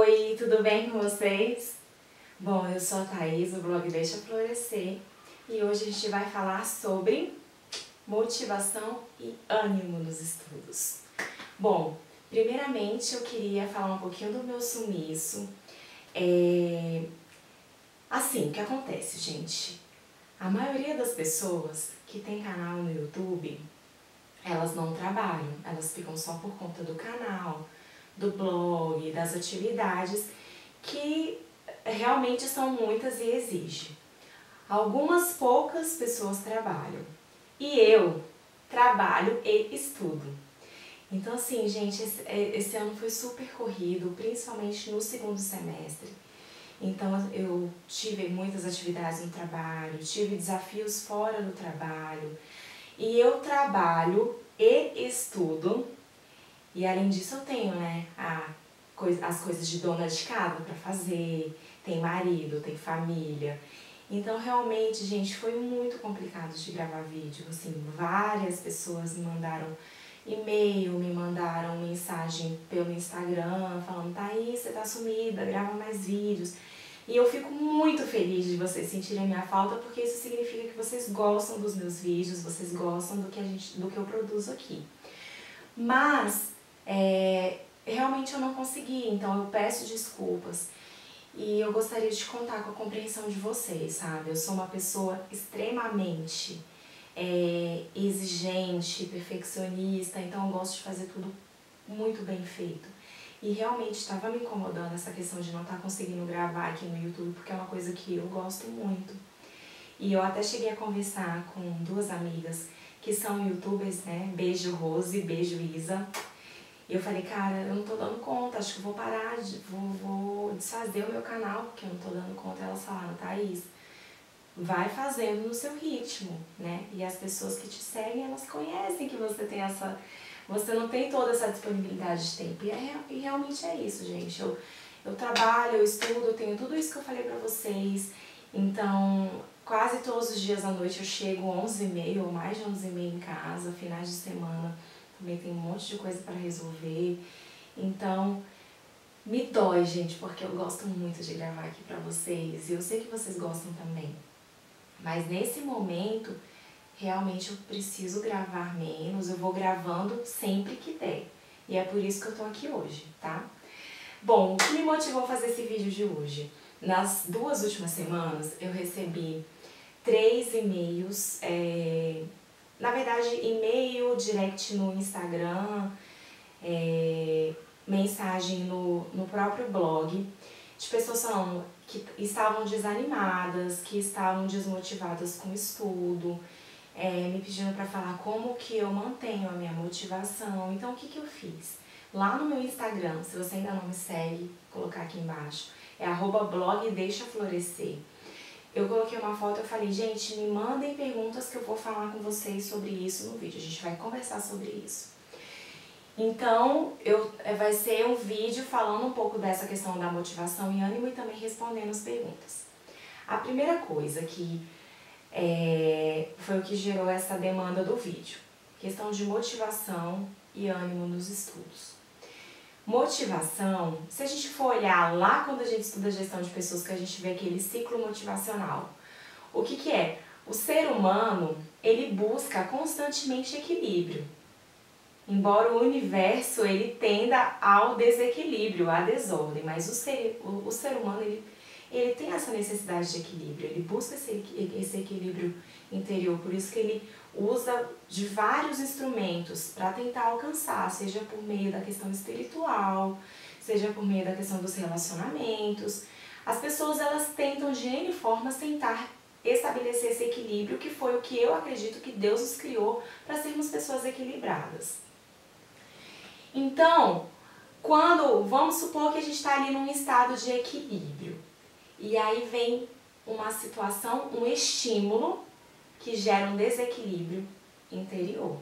Oi, tudo bem com vocês? Bom, eu sou a Thaís, do blog Deixa Florescer, e hoje a gente vai falar sobre motivação e ânimo nos estudos. Bom, primeiramente eu queria falar um pouquinho do meu sumiço. Assim, o que acontece, gente? A maioria das pessoas que tem canal no YouTube, elas não trabalham, elas ficam só por conta do canal, do blog, das atividades que realmente são muitas e exigem. Algumas poucas pessoas trabalham e eu trabalho e estudo. Então assim, gente, esse ano foi super corrido, principalmente no segundo semestre. Então eu tive muitas atividades no trabalho, tive desafios fora do trabalho e eu trabalho e estudo. E além disso eu tenho, as coisas de dona de casa para fazer, tem marido, tem família. Então realmente, gente, foi muito complicado de gravar vídeo, assim, várias pessoas me mandaram e-mail, me mandaram mensagem pelo Instagram, falando, Thaís, você tá sumida, grava mais vídeos. E eu fico muito feliz de vocês sentirem a minha falta, porque isso significa que vocês gostam dos meus vídeos, vocês gostam do que eu produzo aqui. Mas, realmente eu não consegui, então eu peço desculpas. E eu gostaria de contar com a compreensão de vocês, sabe? Eu sou uma pessoa extremamente exigente, perfeccionista, então eu gosto de fazer tudo muito bem feito. E realmente estava me incomodando essa questão de não estar conseguindo gravar aqui no YouTube, porque é uma coisa que eu gosto muito. E eu até cheguei a conversar com duas amigas que são youtubers, né? Beijo Rose, beijo Isa. E eu falei, cara, eu não tô dando conta, acho que vou parar, vou desfazer o meu canal, porque eu não tô dando conta. Elas falaram, Thaís, vai fazendo no seu ritmo, né? E as pessoas que te seguem, elas conhecem que você não tem toda essa disponibilidade de tempo. E realmente é isso, gente. Eu trabalho, eu estudo, eu tenho tudo isso que eu falei pra vocês. Então, quase todos os dias à noite eu chego 11h30 ou mais de 11h30 em casa, finais de semana. Também tem um monte de coisa para resolver. Então, me dói, gente, porque eu gosto muito de gravar aqui pra vocês. E eu sei que vocês gostam também. Mas nesse momento, realmente eu preciso gravar menos. Eu vou gravando sempre que der. E é por isso que eu tô aqui hoje, tá? Bom, o que me motivou a fazer esse vídeo de hoje? Nas 2 últimas semanas, eu recebi 3 e-mails, na verdade, e-mail, direct no Instagram, mensagem no próprio blog, de pessoas falando que estavam desanimadas, que estavam desmotivadas com o estudo, me pedindo para falar como que eu mantenho a minha motivação. Então, o que eu fiz? Lá no meu Instagram, se você ainda não me segue, vou colocar aqui embaixo, é @blogdeixaflorescer. Eu coloquei uma foto e eu falei, gente, me mandem perguntas que eu vou falar com vocês sobre isso no vídeo. A gente vai conversar sobre isso. Então, vai ser um vídeo falando um pouco dessa questão da motivação e ânimo e também respondendo as perguntas. A primeira coisa que foi o que gerou essa demanda do vídeo. Questão de motivação e ânimo nos estudos. Motivação, se a gente for olhar lá quando a gente estuda gestão de pessoas, que a gente vê aquele ciclo motivacional, o que é? O ser humano, ele busca constantemente equilíbrio. Embora o universo, ele tenda ao desequilíbrio, à desordem, mas o ser humano, ele tem essa necessidade de equilíbrio, ele busca esse equilíbrio interior, por isso que ele usa de vários instrumentos para tentar alcançar, seja por meio da questão espiritual, seja por meio da questão dos relacionamentos. As pessoas, elas tentam de N formas tentar estabelecer esse equilíbrio, que foi o que eu acredito que Deus nos criou para sermos pessoas equilibradas. Então, vamos supor que a gente está ali num estado de equilíbrio, e aí vem uma situação, um estímulo que gera um desequilíbrio interior.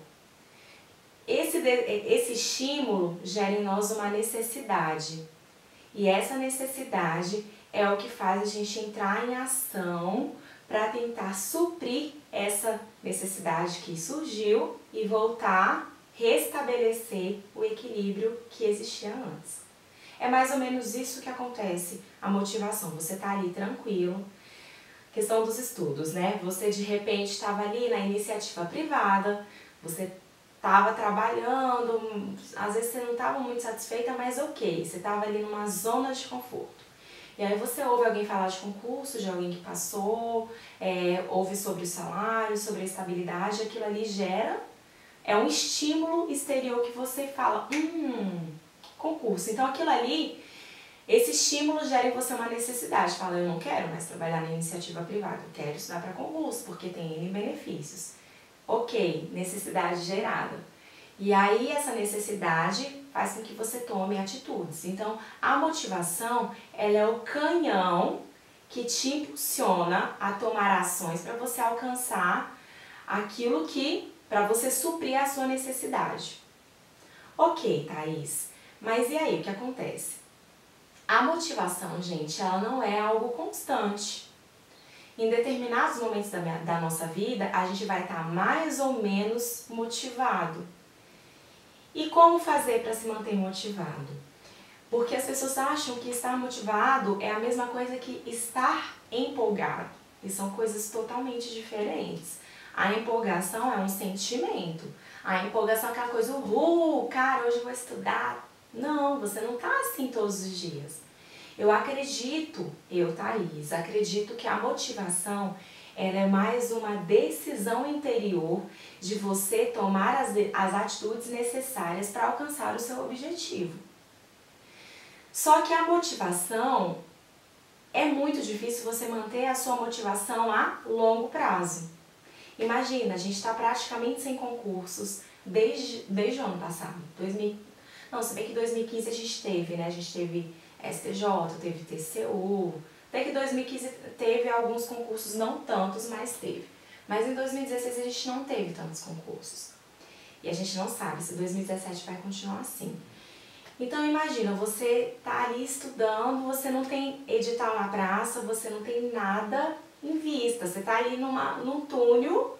Esse estímulo gera em nós uma necessidade, e essa necessidade é o que faz a gente entrar em ação para tentar suprir essa necessidade que surgiu e voltar restabelecer o equilíbrio que existia antes. É mais ou menos isso que acontece, a motivação. Você tá ali tranquilo, questão dos estudos, né? Você de repente estava ali na iniciativa privada, você estava trabalhando, às vezes você não estava muito satisfeita, mas ok, você estava ali numa zona de conforto. E aí você ouve alguém falar de concurso, de alguém que passou, ouve sobre o salário, sobre a estabilidade, aquilo ali é um estímulo exterior que você fala, concurso. Então aquilo ali, esse estímulo gera em você uma necessidade. Fala, eu não quero mais trabalhar na iniciativa privada, eu quero estudar para concurso, porque tem N benefícios. Ok, necessidade gerada. E aí essa necessidade faz com que você tome atitudes. Então a motivação, ela é o canhão que te impulsiona a tomar ações para você alcançar aquilo que, para você suprir a sua necessidade. Ok, Thaís, mas e aí, o que acontece? A motivação, gente, ela não é algo constante. Em determinados momentos da nossa vida, a gente vai estar mais ou menos motivado. E como fazer para se manter motivado? Porque as pessoas acham que estar motivado é a mesma coisa que estar empolgado. E são coisas totalmente diferentes. A empolgação é um sentimento. A empolgação é aquela coisa, cara, hoje eu vou estudar. Não, você não tá assim todos os dias. Eu, Thaís, acredito que a motivação ela é mais uma decisão interior de você tomar as atitudes necessárias para alcançar o seu objetivo. Só que a motivação, é muito difícil você manter a sua motivação a longo prazo. Imagina, a gente está praticamente sem concursos desde o ano passado. Se bem que 2015 a gente teve, né? A gente teve STJ, teve TCU, até que 2015 teve alguns concursos, não tantos, mas teve. Mas em 2016 a gente não teve tantos concursos. E a gente não sabe se 2017 vai continuar assim. Então imagina, você tá ali estudando, você não tem edital na praça, você não tem nada em vista. Você tá ali num túnel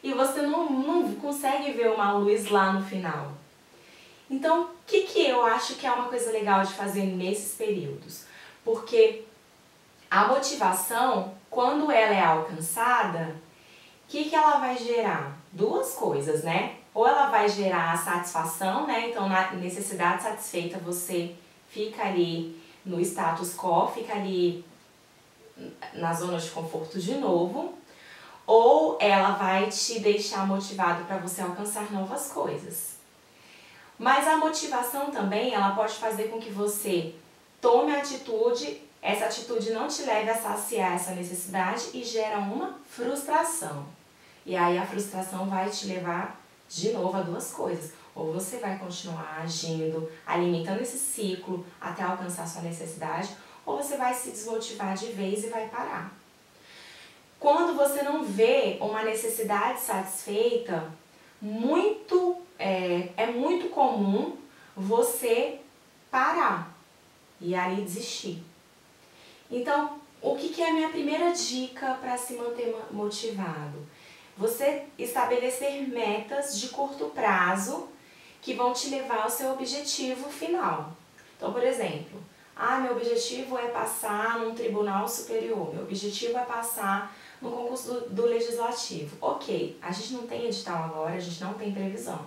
e você não consegue ver uma luz lá no final. Então, o que eu acho que é uma coisa legal de fazer nesses períodos? Porque a motivação, quando ela é alcançada, o que ela vai gerar? Duas coisas, né? Ou ela vai gerar a satisfação, né? Então, na necessidade satisfeita, você fica ali no status quo, fica ali na zona de conforto de novo. Ou ela vai te deixar motivado para você alcançar novas coisas. Mas a motivação também, ela pode fazer com que você tome atitude, essa atitude não te leve a saciar essa necessidade e gera uma frustração. E aí a frustração vai te levar de novo a duas coisas. Ou você vai continuar agindo, alimentando esse ciclo até alcançar sua necessidade, ou você vai se desmotivar de vez e vai parar. Quando você não vê uma necessidade satisfeita, é muito comum você parar e ali desistir. Então, o que é a minha primeira dica para se manter motivado? Você estabelecer metas de curto prazo que vão te levar ao seu objetivo final. Então, por exemplo, meu objetivo é passar num tribunal superior, meu objetivo é passar no concurso do legislativo. Ok, a gente não tem edital agora, a gente não tem previsão.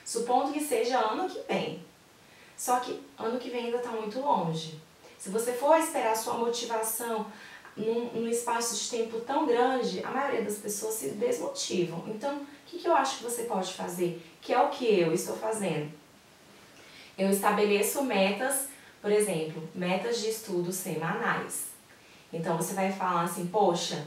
Supondo que seja ano que vem. Só que ano que vem ainda está muito longe. Se você for esperar a sua motivação num espaço de tempo tão grande, a maioria das pessoas se desmotivam. Então, o que eu acho que você pode fazer? Que é o que eu estou fazendo. Eu estabeleço metas, por exemplo, metas de estudo semanais. Então, você vai falar assim, poxa,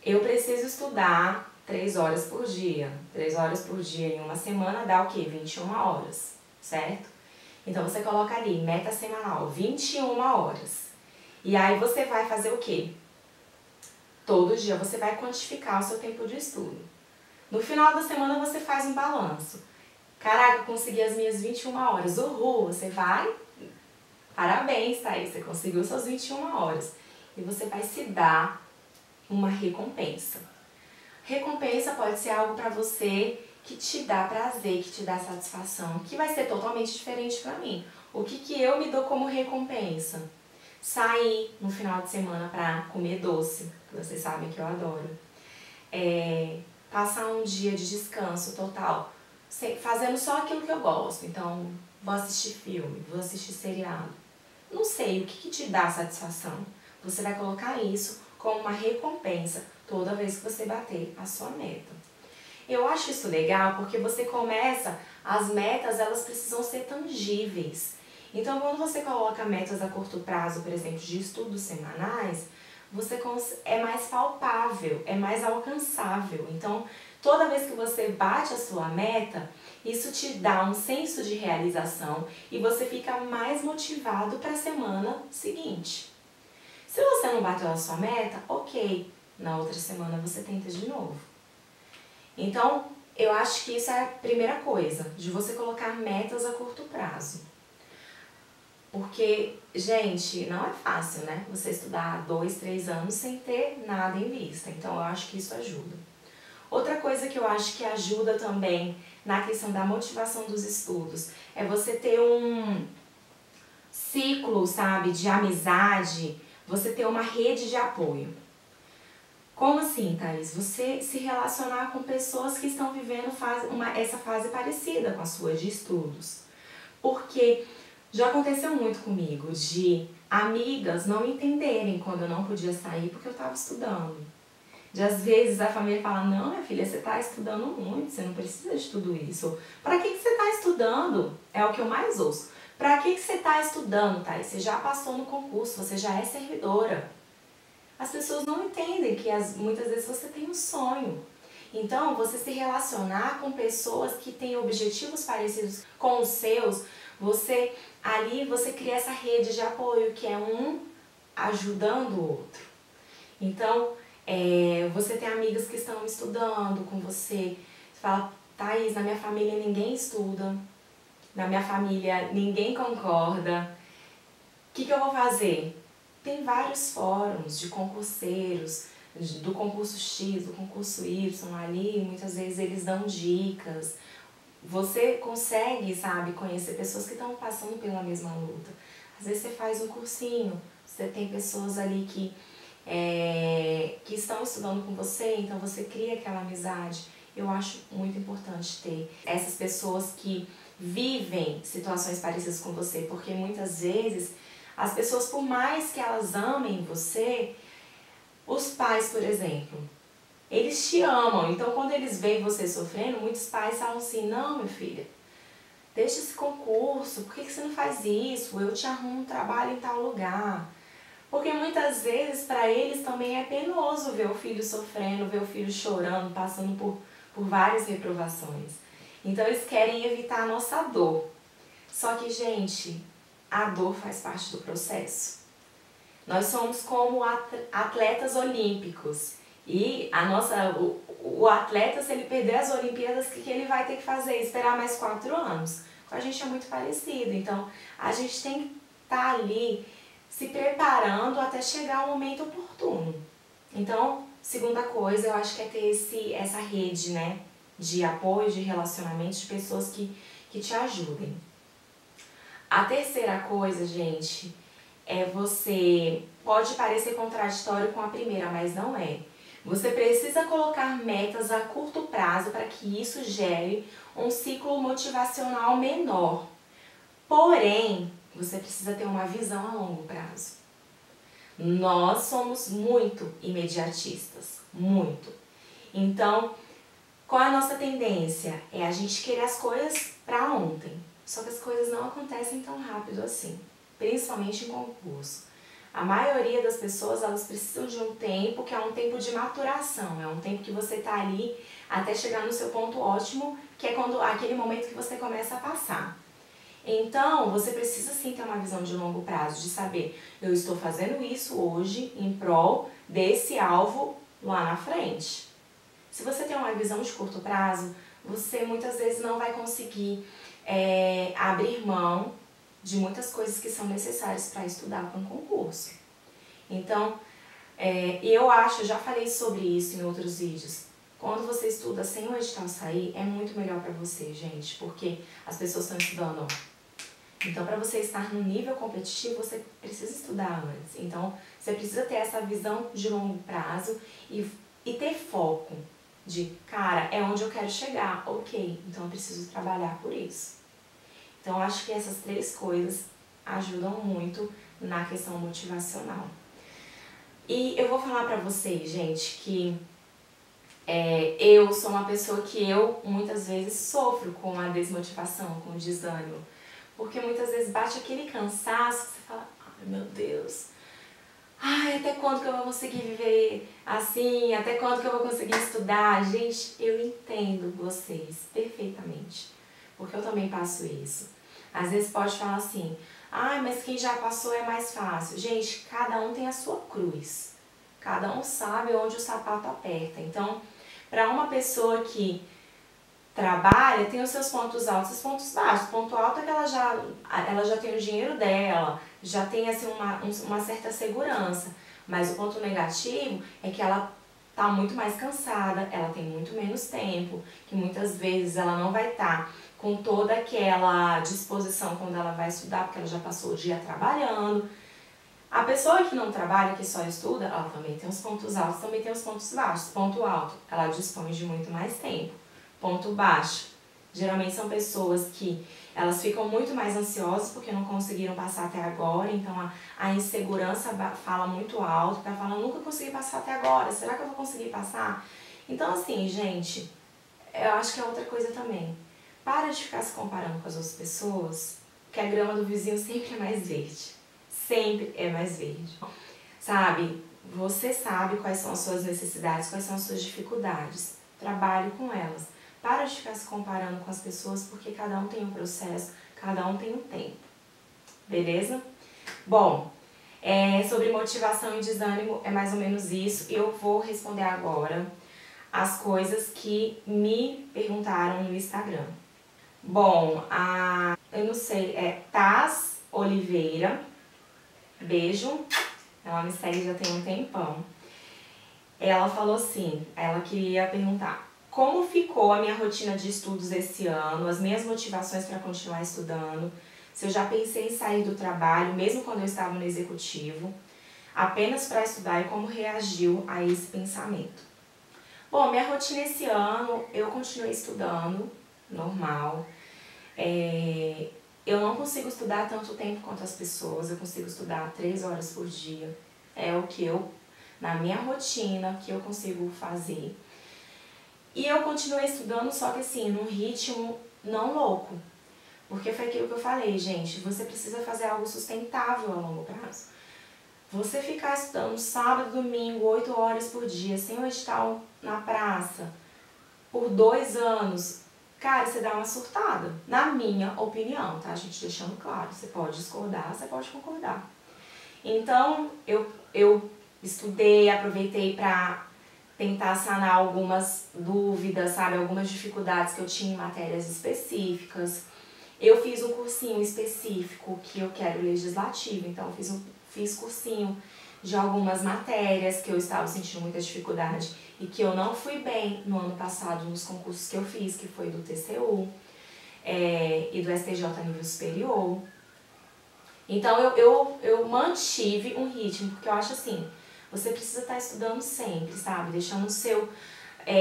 eu preciso estudar 3 horas por dia. 3 horas por dia em uma semana dá o quê? 21 horas, certo? Então, você coloca ali, meta semanal, 21 horas. E aí, você vai fazer o quê? Todo dia você vai quantificar o seu tempo de estudo. No final da semana, você faz um balanço. Caraca, consegui as minhas 21 horas. Uhul! Você vai... Parabéns, Thaís, você conseguiu suas 21 horas. E você vai se dar uma recompensa. Recompensa pode ser algo para você que te dá prazer, que te dá satisfação, que vai ser totalmente diferente para mim. O que eu me dou como recompensa? Sair no final de semana para comer doce, que vocês sabem que eu adoro. Passar um dia de descanso total, fazendo só aquilo que eu gosto. Então, vou assistir filme, vou assistir seriado. Não sei o que te dá satisfação. Você vai colocar isso como uma recompensa toda vez que você bater a sua meta. Eu acho isso legal porque você começa, as metas elas precisam ser tangíveis. Então, quando você coloca metas a curto prazo, por exemplo, de estudos semanais, é mais palpável, é mais alcançável. Então, toda vez que você bate a sua meta, isso te dá um senso de realização e você fica mais motivado para a semana seguinte. Se você não bateu a sua meta, ok, na outra semana você tenta de novo. Então, eu acho que isso é a primeira coisa, de você colocar metas a curto prazo. Porque, gente, não é fácil, né? Você estudar 2, 3 anos sem ter nada em vista. Então, eu acho que isso ajuda. Outra coisa que eu acho que ajuda também na questão da motivação dos estudos é você ter um ciclo, sabe, de amizade, você ter uma rede de apoio. Como assim, Thaís? Você se relacionar com pessoas que estão vivendo essa fase parecida com a sua de estudos. Porque já aconteceu muito comigo de amigas não entenderem quando eu não podia sair porque eu estava estudando. De às vezes a família fala, não, minha filha, você está estudando muito, você não precisa de tudo isso. Para que você está estudando? É o que eu mais ouço. Para que você está estudando, Thaís? Você já passou no concurso, você já é servidora. As pessoas não entendem que muitas vezes você tem um sonho. Então, você se relacionar com pessoas que têm objetivos parecidos com os seus, você cria essa rede de apoio, que é um ajudando o outro. Então, você tem amigas que estão estudando com você. Você fala, Thaís, na minha família ninguém estuda, na minha família ninguém concorda. O que eu vou fazer? Tem vários fóruns de concurseiros, do concurso X, do concurso Y ali, muitas vezes eles dão dicas. Você consegue, sabe, conhecer pessoas que estão passando pela mesma luta. Às vezes você faz um cursinho, você tem pessoas ali que estão estudando com você, então você cria aquela amizade. Eu acho muito importante ter essas pessoas que vivem situações parecidas com você, porque muitas vezes as pessoas, por mais que elas amem você, os pais, por exemplo, eles te amam. Então, quando eles veem você sofrendo, muitos pais falam assim, não, minha filha, deixa esse concurso, por que você não faz isso? Eu te arrumo um trabalho em tal lugar. Porque muitas vezes, para eles também é penoso ver o filho sofrendo, ver o filho chorando, passando por várias reprovações. Então, eles querem evitar a nossa dor. Só que, gente, a dor faz parte do processo. Nós somos como atletas olímpicos. E o atleta, se ele perder as Olimpíadas, o que ele vai ter que fazer? Esperar mais 4 anos. Com a gente é muito parecido. Então, a gente tem que estar ali se preparando até chegar o momento oportuno. Então, segunda coisa, eu acho que é ter essa rede, né, de apoio, de relacionamento, de pessoas que te ajudem. A terceira coisa, gente, pode parecer contraditório com a primeira, mas não é. Você precisa colocar metas a curto prazo para que isso gere um ciclo motivacional menor. Porém, você precisa ter uma visão a longo prazo. Nós somos muito imediatistas, muito. Então, qual é a nossa tendência? É a gente querer as coisas para ontem. Só que as coisas não acontecem tão rápido assim, principalmente em concurso. A maioria das pessoas, elas precisam de um tempo que é um tempo de maturação, é um tempo que você está ali até chegar no seu ponto ótimo, que é aquele momento que você começa a passar. Então, você precisa sim ter uma visão de longo prazo, de saber, eu estou fazendo isso hoje em prol desse alvo lá na frente. Se você tem uma visão de curto prazo, você muitas vezes não vai conseguir abrir mão de muitas coisas que são necessárias para estudar para um concurso. Então, eu já falei sobre isso em outros vídeos. Quando você estuda sem o edital sair, é muito melhor para você, gente, porque as pessoas estão estudando Então, para você estar no nível competitivo, você precisa estudar antes. Então, você precisa ter essa visão de longo prazo e ter foco de, cara, é onde eu quero chegar, ok, então eu preciso trabalhar por isso. Então, eu acho que essas 3 coisas ajudam muito na questão motivacional. E eu vou falar pra vocês, gente, que eu sou uma pessoa que eu muitas vezes sofro com a desmotivação, com o desânimo. Porque muitas vezes bate aquele cansaço que você fala, ai meu Deus, ai, até quando que eu vou conseguir viver assim? Até quando que eu vou conseguir estudar? Gente, eu entendo vocês perfeitamente, porque eu também passo isso. Às vezes pode falar assim, ai, mas quem já passou é mais fácil. Gente, cada um tem a sua cruz. Cada um sabe onde o sapato aperta. Então, para uma pessoa que trabalha, tem os seus pontos altos e os pontos baixos. O ponto alto é que ela já tem o dinheiro dela, já tem assim, uma certa segurança. Mas o ponto negativo é que ela tá muito mais cansada, ela tem muito menos tempo, que muitas vezes ela não vai estar com toda aquela disposição quando ela vai estudar, porque ela já passou o dia trabalhando. A pessoa que não trabalha, que só estuda, ela também tem os pontos altos, também tem os pontos baixos. Ponto alto, ela dispõe de muito mais tempo. Ponto baixo, geralmente são pessoas que elas ficam muito mais ansiosas porque não conseguiram passar até agora, então a insegurança fala muito alto, porque ela fala, nunca consegui passar até agora, será que eu vou conseguir passar? Então assim, gente, eu acho que é outra coisa também. Para de ficar se comparando com as outras pessoas, porque a grama do vizinho sempre é mais verde. Sempre é mais verde. Sabe? Você sabe quais são as suas necessidades, quais são as suas dificuldades. Trabalhe com elas. Para de ficar se comparando com as pessoas, porque cada um tem um processo, cada um tem um tempo. Beleza? Bom, sobre motivação e desânimo é mais ou menos isso. Eu vou responder agora as coisas que me perguntaram no Instagram. Bom, eu não sei, Taz Oliveira, beijo, ela me segue já tem um tempão. Ela falou assim, ela queria perguntar, como ficou a minha rotina de estudos esse ano, as minhas motivações para continuar estudando, se eu já pensei em sair do trabalho, mesmo quando eu estava no executivo, apenas para estudar e como reagiu a esse pensamento. Bom, minha rotina esse ano, eu continuei estudando, normal. Eu não consigo estudar tanto tempo quanto as pessoas, eu consigo estudar 3 horas por dia. É o que na minha rotina, que eu consigo fazer. E eu continuei estudando, só que assim, num ritmo não louco. Porque foi aquilo que eu falei, gente, você precisa fazer algo sustentável a longo prazo. Você ficar estudando sábado, domingo, 8 horas por dia, sem o edital na praça, por 2 anos, cara, você dá uma surtada. Na minha opinião, tá, gente? Deixando claro, você pode discordar, você pode concordar. Então, eu estudei, aproveitei pra tentar sanar algumas dúvidas, sabe? Algumas dificuldades que eu tinha em matérias específicas. Eu fiz um cursinho específico que eu quero legislativo, então eu fiz cursinho de algumas matérias que eu estava sentindo muita dificuldade e que eu não fui bem no ano passado nos concursos que eu fiz, que foi do TCU e do STJ nível superior. Então eu mantive um ritmo, porque eu acho assim, você precisa estar estudando sempre, sabe? Deixando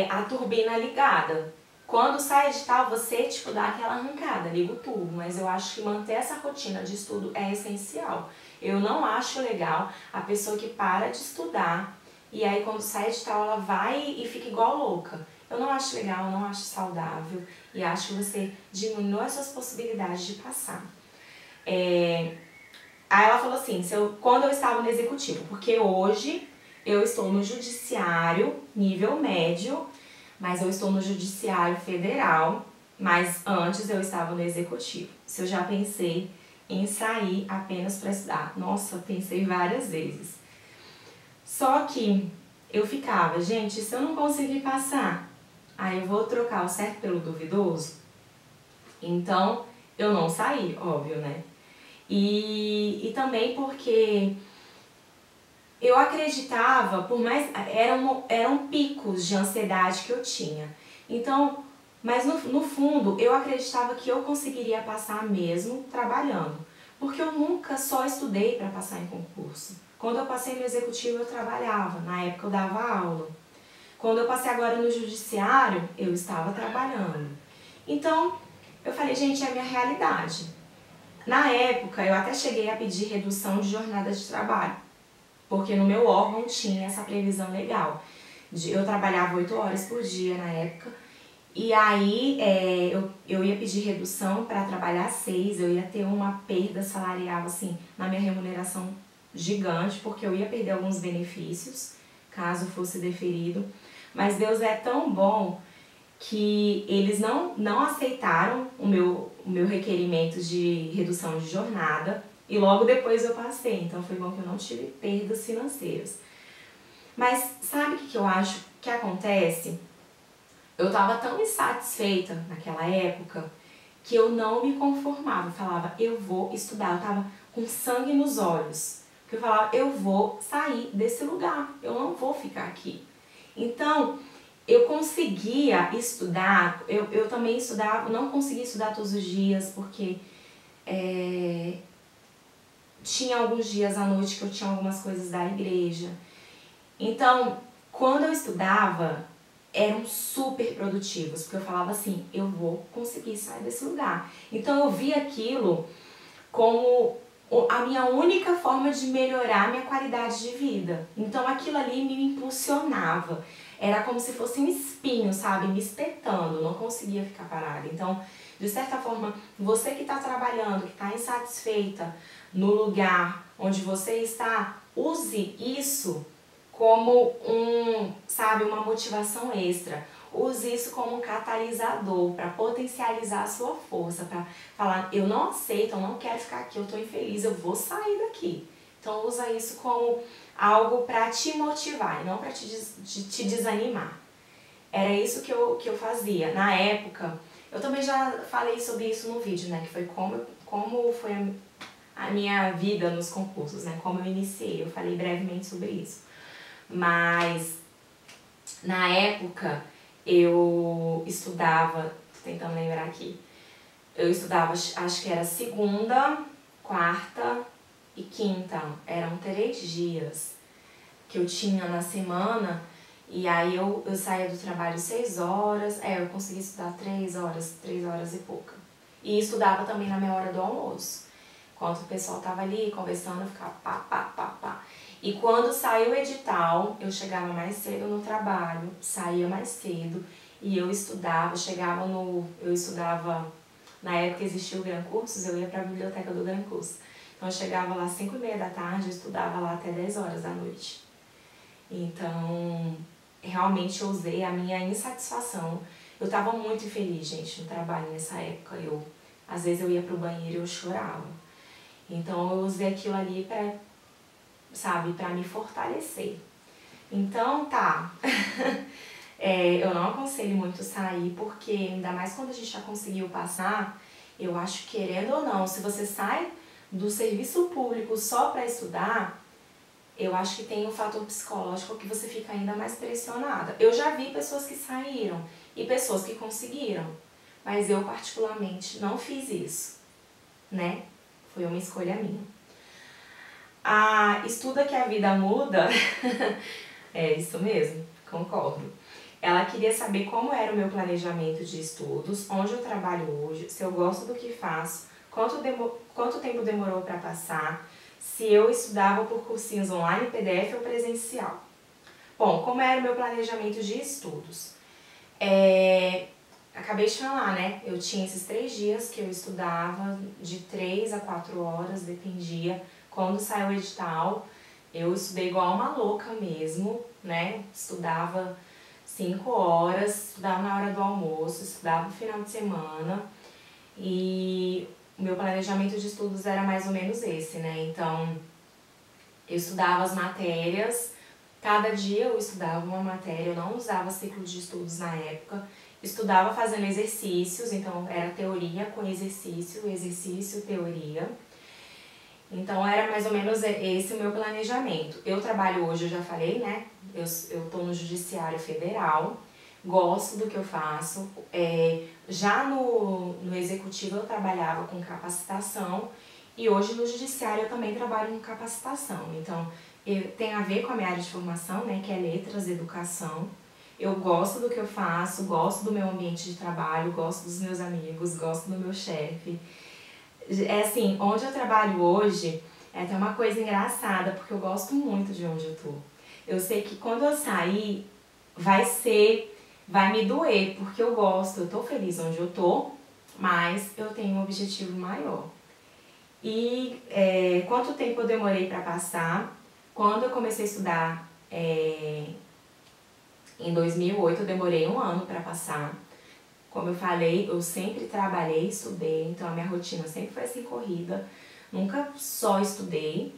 a turbina ligada. Quando sai edital, você tipo, dá aquela arrancada, liga o tubo, mas eu acho que manter essa rotina de estudo é essencial. Eu não acho legal a pessoa que para de estudar e aí quando sai edital ela vai e fica igual louca. Eu não acho legal, eu não acho saudável e acho que você diminui as suas possibilidades de passar. Aí ela falou assim, quando eu estava no executivo, porque hoje eu estou no judiciário nível médio, mas eu estou no judiciário federal, mas antes eu estava no executivo. Se eu já pensei em sair apenas para estudar. Nossa, pensei várias vezes. Só que eu ficava, gente, se eu não conseguir passar, aí eu vou trocar o certo pelo duvidoso? Então, eu não saí, óbvio, né? E também porque eu acreditava, por mais eram picos de ansiedade que eu tinha. Então, Mas no fundo, eu acreditava que eu conseguiria passar mesmo trabalhando. Porque eu nunca só estudei para passar em concurso. Quando eu passei no executivo, eu trabalhava. Na época, eu dava aula. Quando eu passei agora no judiciário, eu estava trabalhando. Então, eu falei, gente, é a minha realidade. Na época, eu até cheguei a pedir redução de jornada de trabalho. Porque no meu órgão tinha essa previsão legal. Eu trabalhava 8 horas por dia na época. E aí eu ia pedir redução para trabalhar 6, eu ia ter uma perda salarial assim na minha remuneração gigante, porque eu ia perder alguns benefícios caso fosse deferido. Mas Deus é tão bom que eles não aceitaram o meu requerimento de redução de jornada e logo depois eu passei, então foi bom que eu não tive perdas financeiras. Mas sabe o que eu acho que acontece? Eu estava tão insatisfeita naquela época que eu não me conformava. Eu falava, eu vou estudar. Eu estava com sangue nos olhos. Porque eu falava, eu vou sair desse lugar. Eu não vou ficar aqui. Então, eu conseguia estudar. Eu também estudava, não conseguia estudar todos os dias, porque tinha alguns dias à noite que eu tinha algumas coisas da igreja. Então, quando eu estudava, eram super produtivos, porque eu falava assim, eu vou conseguir sair desse lugar. Então eu via aquilo como a minha única forma de melhorar a minha qualidade de vida. Então aquilo ali me impulsionava. Era como se fosse um espinho, sabe? Me espetando, não conseguia ficar parada. Então, de certa forma, você que está trabalhando, que está insatisfeita no lugar onde você está, use isso como uma motivação extra. Use isso como um catalisador para potencializar a sua força, para falar, eu não aceito, eu não quero ficar aqui, eu estou infeliz, eu vou sair daqui. Então usa isso como algo para te motivar e não para te desanimar. Era isso que eu fazia. Na época, eu também já falei sobre isso no vídeo, né? Que foi como foi a minha vida nos concursos, né? Como eu iniciei, eu falei brevemente sobre isso. Mas na época eu estudava, tô tentando lembrar aqui, eu estudava, acho que era segunda, quarta e quinta, eram 3 dias que eu tinha na semana, e aí eu saía do trabalho 6 horas, eu consegui estudar 3 horas e pouca. E estudava também na minha hora do almoço. Enquanto o pessoal tava ali conversando, eu ficava pá. E quando saiu o edital, eu chegava mais cedo no trabalho, saía mais cedo e eu estudava, eu estudava, na época existia o Gran Cursos, eu ia para a biblioteca do Gran Curso. Então eu chegava lá às 5h30 da tarde, eu estudava lá até 10 horas da noite. Então, realmente eu usei a minha insatisfação. Eu estava muito infeliz, gente, no trabalho nessa época. Às vezes eu ia pro banheiro e eu chorava. Então eu usei aquilo ali pra me fortalecer. Então, tá. Eu não aconselho muito sair, porque ainda mais quando a gente já conseguiu passar, eu acho, querendo ou não, se você sai do serviço público só para estudar, eu acho que tem um fator psicológico que você fica ainda mais pressionada. Eu já vi pessoas que saíram e pessoas que conseguiram, mas eu particularmente não fiz isso, né? Foi uma escolha minha. Estuda que a vida muda. É isso mesmo, concordo. Ela queria saber como era o meu planejamento de estudos, onde eu trabalho hoje, se eu gosto do que faço, quanto tempo demorou para passar, se eu estudava por cursinhos online, PDF ou presencial. Bom, como era o meu planejamento de estudos? Acabei de falar, né? Eu tinha esses 3 dias que eu estudava de 3 a 4 horas, dependia. Quando saiu o edital, eu estudei igual uma louca mesmo, né? Estudava 5 horas, estudava na hora do almoço, estudava no final de semana. E o meu planejamento de estudos era mais ou menos esse, né? Então, eu estudava as matérias, cada dia eu estudava uma matéria, eu não usava ciclo de estudos na época. Estudava fazendo exercícios, então era teoria com exercício, teoria. Então era mais ou menos esse o meu planejamento. Eu trabalho hoje, eu já falei, né? Eu tô no Judiciário Federal, gosto do que eu faço. Já no executivo eu trabalhava com capacitação e hoje no judiciário eu também trabalho com capacitação. Então, tem a ver com a minha área de formação, né, que é letras, educação. Eu gosto do que eu faço, gosto do meu ambiente de trabalho, gosto dos meus amigos, gosto do meu chefe. É assim, onde eu trabalho hoje é até uma coisa engraçada, porque eu gosto muito de onde eu tô. Eu sei que quando eu sair, vai me doer, porque eu gosto, eu tô feliz onde eu tô, mas eu tenho um objetivo maior. E quanto tempo eu demorei para passar? Quando eu comecei a estudar em 2008, eu demorei 1 ano para passar. Como eu falei, eu sempre trabalhei, estudei, então a minha rotina sempre foi assim, corrida. Nunca só estudei.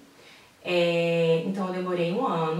Então eu demorei 1 ano.